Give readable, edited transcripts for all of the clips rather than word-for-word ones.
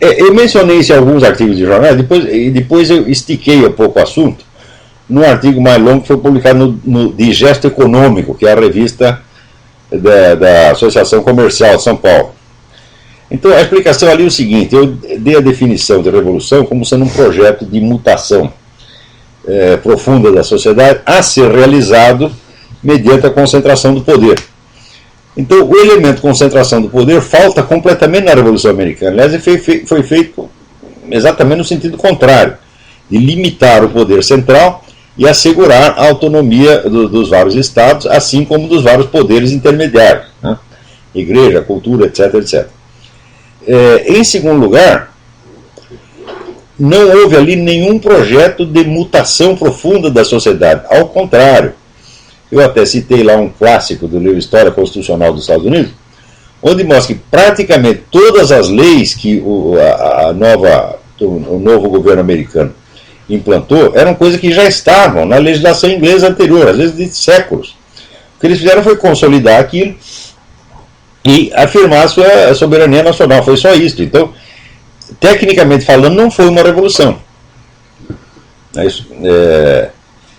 Eu mencionei isso em alguns artigos de jornais, depois eu estiquei um pouco o assunto num artigo mais longo que foi publicado no Digesto Econômico, que é a revista da Associação Comercial de São Paulo. Então a explicação ali é o seguinte: eu dei a definição de revolução como sendo um projeto de mutação profunda da sociedade a ser realizado mediante a concentração do poder. Então o elemento concentração do poder falta completamente na Revolução Americana. Aliás, foi feito exatamente no sentido contrário, de limitar o poder central e assegurar a autonomia dos vários estados, assim como dos vários poderes intermediários, né? Igreja, cultura, etc, etc. Em segundo lugar, não houve ali nenhum projeto de mutação profunda da sociedade. Ao contrário, eu até citei lá um clássico do livro História Constitucional dos Estados Unidos, onde mostra que praticamente todas as leis que o novo governo americano implantou eram coisas que já estavam na legislação inglesa anterior, às vezes de séculos. O que eles fizeram foi consolidar aquilo e afirmar a sua soberania nacional. Foi só isso. Então, tecnicamente falando, não foi uma revolução.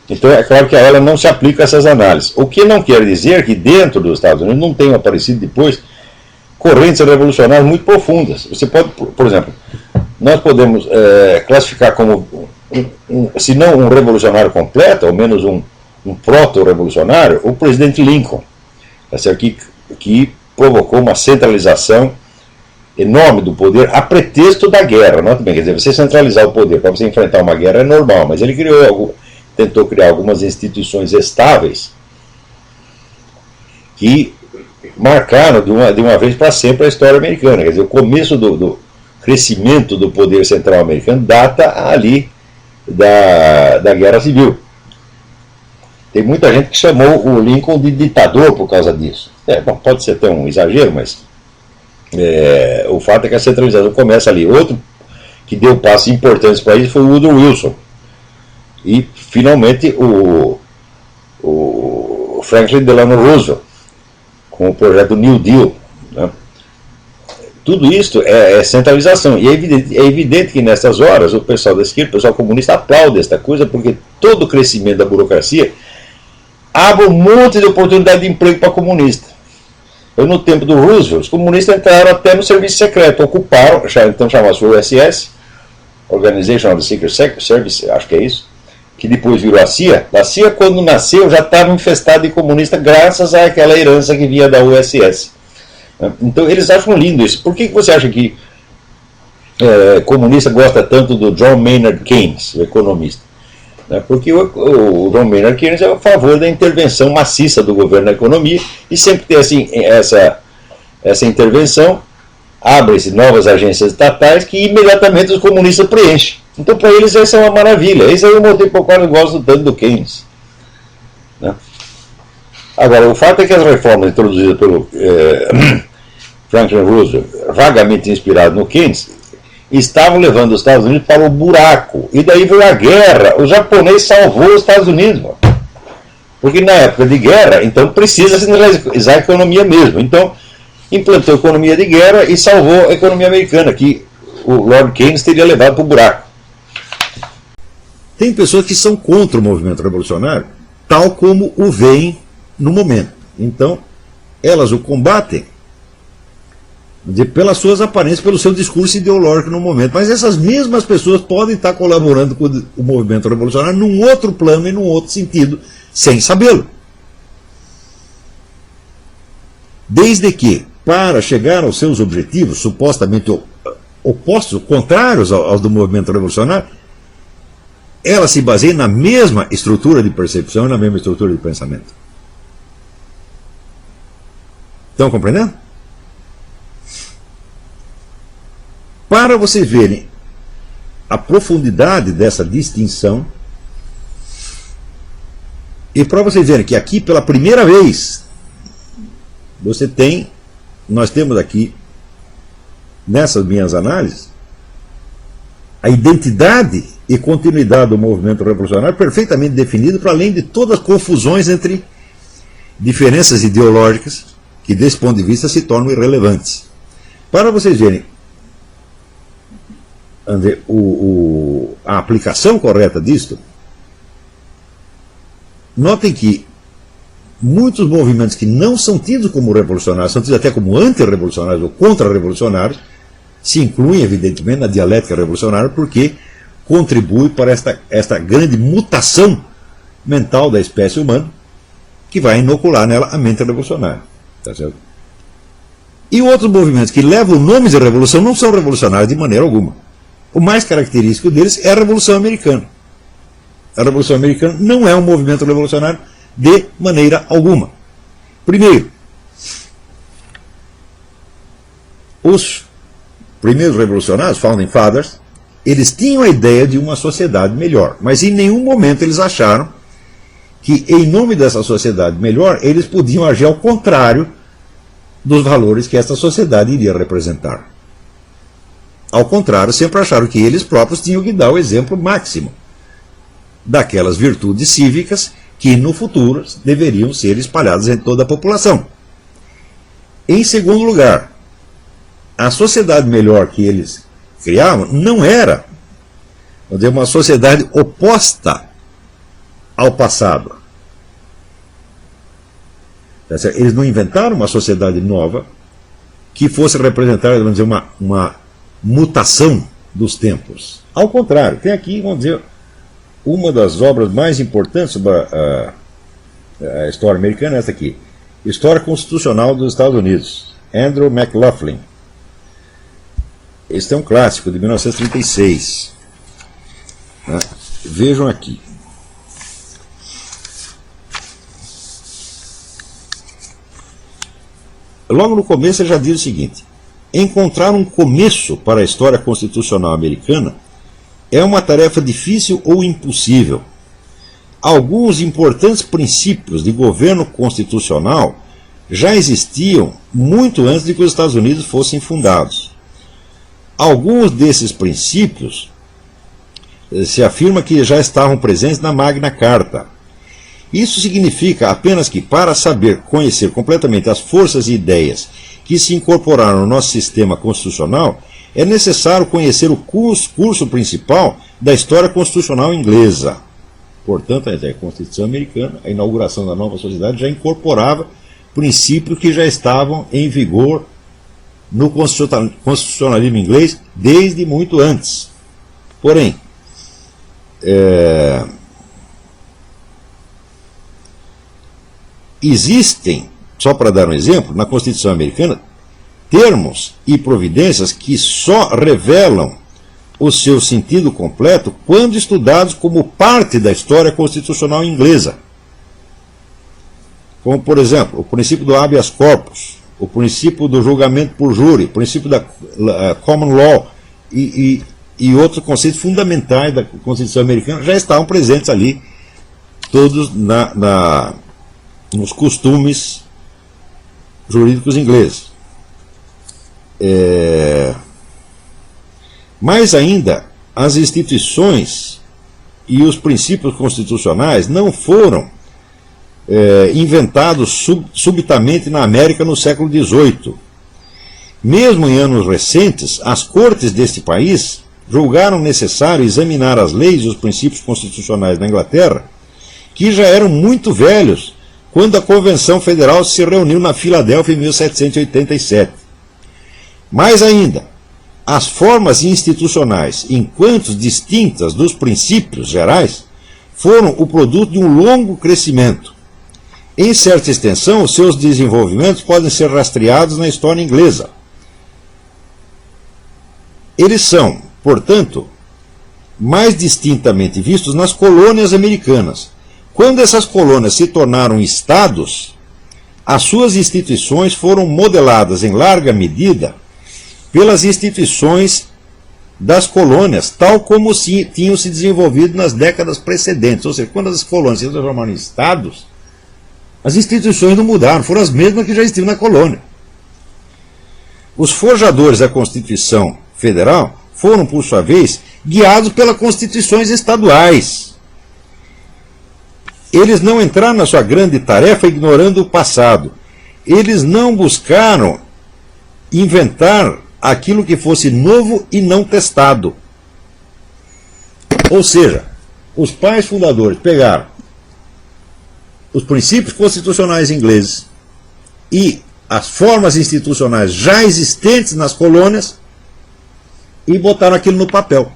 Então, é claro que a ela não se aplica a essas análises. O que não quer dizer que dentro dos Estados Unidos não tenham aparecido depois correntes revolucionárias muito profundas. Você pode, por exemplo, nós podemos classificar como, se não um revolucionário completo, ao menos um proto-revolucionário, o presidente Lincoln, que provocou uma centralização enorme do poder a pretexto da guerra. Note bem, quer dizer, você centralizar o poder para você enfrentar uma guerra é normal, mas ele tentou criar algumas instituições estáveis que marcaram de uma vez para sempre a história americana. Quer dizer, o começo do crescimento do poder central americano data ali da Guerra Civil. Tem muita gente que chamou o Lincoln de ditador por causa disso. Bom, pode ser até um exagero, mas o fato é que a centralização começa ali. Outro que deu passos importantes para isso foi o Woodrow Wilson. E, finalmente, o Franklin Delano Roosevelt, com o projeto New Deal. Né? Tudo isso é centralização. E é evidente que, nessas horas, o pessoal da esquerda, o pessoal comunista, aplaude esta coisa, porque todo o crescimento da burocracia abre um monte de oportunidade de emprego para comunista. No tempo do Roosevelt, os comunistas entraram até no serviço secreto, ocuparam, então chamava-se USS, Organization of the Secret Service, acho que é isso, que depois virou a CIA. A CIA, quando nasceu, já estava infestada de comunista graças àquela herança que vinha da USS. Então eles acham lindo isso. Por que você acha que comunista gosta tanto do John Maynard Keynes, o economista? Porque o John Maynard Keynes é a favor da intervenção maciça do governo na economia, e sempre que tem assim, essa intervenção, abrem-se novas agências estatais que imediatamente os comunistas preenchem. Então, para eles, essa é uma maravilha. Esse é o motivo pelo qual eu gosto tanto do Keynes. Né? Agora, o fato é que as reformas introduzidas pelo Franklin Roosevelt, vagamente inspirado no Keynes, estavam levando os Estados Unidos para o buraco. E daí veio a guerra. O japonês salvou os Estados Unidos. Mano. Porque na época de guerra, então precisa centralizar a economia mesmo. Então, implantou a economia de guerra e salvou a economia americana, que o Lord Keynes teria levado para o buraco. Tem pessoas que são contra o movimento revolucionário, tal como o veem no momento. Então, elas o combatem pelas suas aparências, pelo seu discurso ideológico no momento. Mas essas mesmas pessoas podem estar colaborando com o movimento revolucionário num outro plano e num outro sentido, sem sabê-lo. Desde que, para chegar aos seus objetivos, supostamente opostos, contrários aos do movimento revolucionário, ela se baseia na mesma estrutura de percepção e na mesma estrutura de pensamento. Estão compreendendo? Para vocês verem a profundidade dessa distinção, e para vocês verem que aqui, pela primeira vez, nós temos aqui, nessas minhas análises, a identidade e continuidade do movimento revolucionário perfeitamente definido, para além de todas as confusões entre diferenças ideológicas, que desse ponto de vista se tornam irrelevantes. Para vocês verem a aplicação correta disto, notem que muitos movimentos que não são tidos como revolucionários, são tidos até como antirrevolucionários ou contra-revolucionários, se incluem, evidentemente, na dialética revolucionária, porque contribui para esta grande mutação mental da espécie humana, que vai inocular nela a mente revolucionária. Tá certo? E outros movimentos que levam nomes de revolução não são revolucionários de maneira alguma. O mais característico deles é a Revolução Americana. A Revolução Americana não é um movimento revolucionário de maneira alguma. Primeiro, os primeiros revolucionários, Founding Fathers, eles tinham a ideia de uma sociedade melhor, mas em nenhum momento eles acharam que, em nome dessa sociedade melhor, eles podiam agir ao contrário dos valores que essa sociedade iria representar. Ao contrário, sempre acharam que eles próprios tinham que dar o exemplo máximo daquelas virtudes cívicas que no futuro deveriam ser espalhadas em toda a população. Em segundo lugar, a sociedade melhor que eles criavam não era, vamos dizer, uma sociedade oposta ao passado. Eles não inventaram uma sociedade nova que fosse representar, vamos dizer, uma mutação dos tempos. Ao contrário, tem aqui, vamos dizer, uma das obras mais importantes sobre a história americana, essa aqui, História Constitucional dos Estados Unidos, Andrew McLaughlin. Este é um clássico, de 1936. Né? Vejam aqui. Logo no começo ele já diz o seguinte: encontrar um começo para a história constitucional americana é uma tarefa difícil ou impossível. Alguns importantes princípios de governo constitucional já existiam muito antes de que os Estados Unidos fossem fundados. Alguns desses princípios se afirma que já estavam presentes na Magna Carta. Isso significa apenas que, para saber conhecer completamente as forças e ideias que se incorporaram no nosso sistema constitucional, é necessário conhecer o curso principal da história constitucional inglesa. Portanto, a Constituição Americana, a inauguração da nova sociedade, já incorporava princípios que já estavam em vigor no constitucionalismo inglês desde muito antes. Porém, existem, só para dar um exemplo, na Constituição Americana, termos e providências que só revelam o seu sentido completo quando estudados como parte da história constitucional inglesa. Como, por exemplo, o princípio do habeas corpus, o princípio do julgamento por júri, o princípio da common law e outros conceitos fundamentais da Constituição Americana já estavam presentes ali, todos nos costumes jurídicos ingleses. Mais ainda, as instituições e os princípios constitucionais não foram inventados subitamente na América no século XVIII. Mesmo em anos recentes, as cortes deste país julgaram necessário examinar as leis e os princípios constitucionais da Inglaterra, que já eram muito velhos quando a Convenção Federal se reuniu na Filadélfia em 1787. Mais ainda, as formas institucionais, enquanto distintas dos princípios gerais, foram o produto de um longo crescimento. Em certa extensão, os seus desenvolvimentos podem ser rastreados na história inglesa. Eles são, portanto, mais distintamente vistos nas colônias americanas. Quando essas colônias se tornaram estados, as suas instituições foram modeladas em larga medida pelas instituições das colônias, tal como tinham se desenvolvido nas décadas precedentes. Ou seja, quando as colônias se transformaram em estados, as instituições não mudaram, foram as mesmas que já existiam na colônia. Os forjadores da Constituição Federal foram, por sua vez, guiados pelas constituições estaduais. Eles não entraram na sua grande tarefa ignorando o passado. Eles não buscaram inventar aquilo que fosse novo e não testado. Ou seja, os pais fundadores pegaram os princípios constitucionais ingleses e as formas institucionais já existentes nas colônias e botaram aquilo no papel.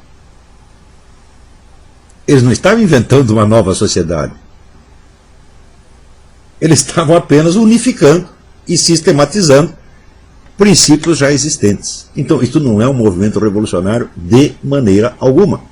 Eles não estavam inventando uma nova sociedade. Eles estavam apenas unificando e sistematizando princípios já existentes. Então, isso não é um movimento revolucionário de maneira alguma.